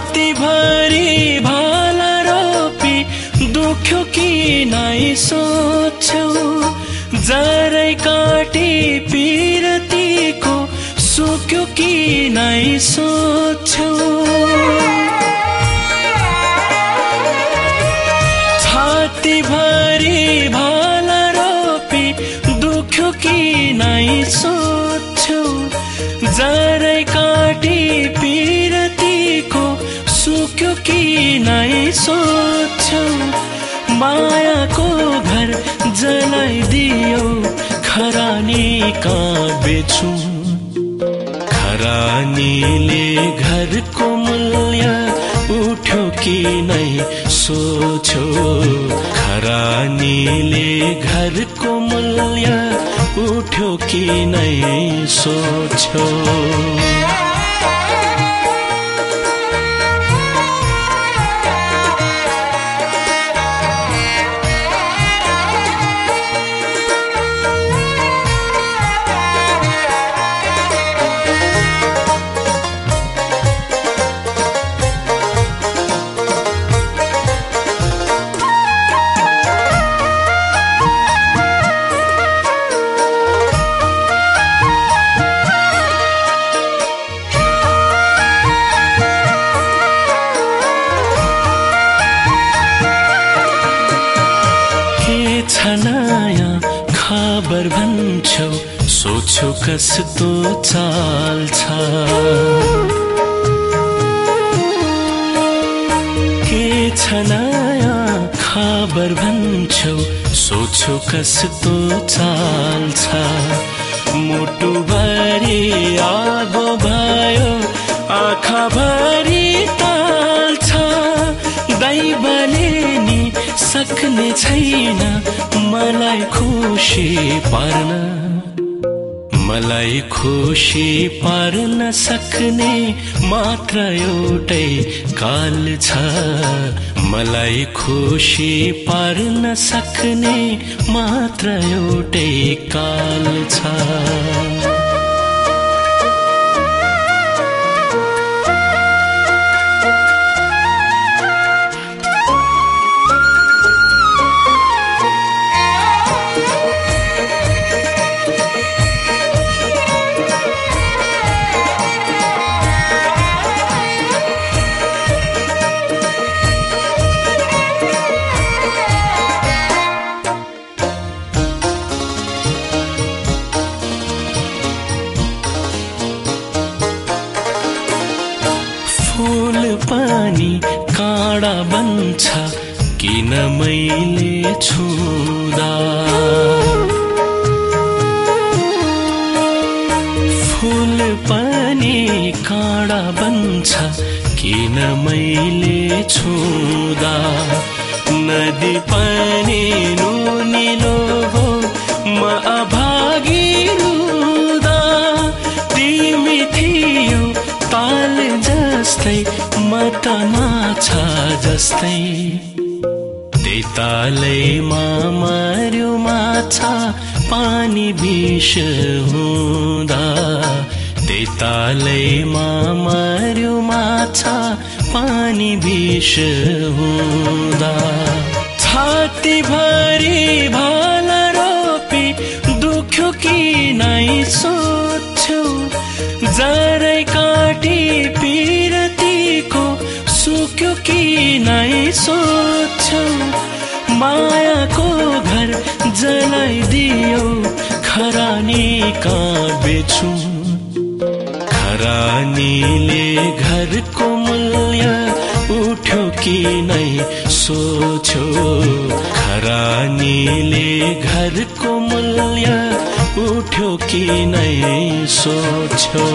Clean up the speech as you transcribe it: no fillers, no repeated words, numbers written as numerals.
छाती भरी भाला रोपी दुख्यो कि नै सोच्छौ जरै काटी पिरतीको सुक्यो कि नै सोच्छौ छाती भरी भाला रोपी दुख्यो कि नै सोच्छौ जरै काटी पिरतीको सुक्यो कि नै सोच्छौ मायाको घर जलाइदियो खरानी कहाँ बेचु खरानीले घरको मूल्य उठ्यो कि नै सोच्यो खरानीले घरको मूल्य उठ्यो कि नै सोच्यो नयाँ खबर भन्छौ सोच्यो कस्तो चाल छ के छ नयाँ खबर भन्छौ सोच्यो कस्तो चाल छ मुटुभरि आगो भयो आँखाभरि ताल छ दैवले नि सक्ने छैन मलाई खुसी पार्न सक्ने मात्र एउटै काल छ मलाई खुसी पार्न सक्ने मात्र एउटै काल छ फूल पनि काँडा बन्छ किन मैले छुँदा फूल पनि काँडा बन्छ किन मैले छुँदा नदी पनि नुनिलो हो म अभागी रुँदा तिमी थियो ताल जस्तै म त माछा जस्तै त्यही तालैमा मर्यो माछा पानी विष हुँदा त्यही तालैमा मर्यो माछा पानी विष हुँदा छाती भरी भाला रोपी दुख्यो कि नै सोच्छौ जरै काटी पिरतीको सुक्यो कि नै सोच्छौ मायाको घर जलाइदियो खरानी कहाँ बेचु खरानीले घरको मूल्य उठ्यो कि नै सोच्यो खरानीले घरको मूल्य उठ्यो कि नै सोच्यो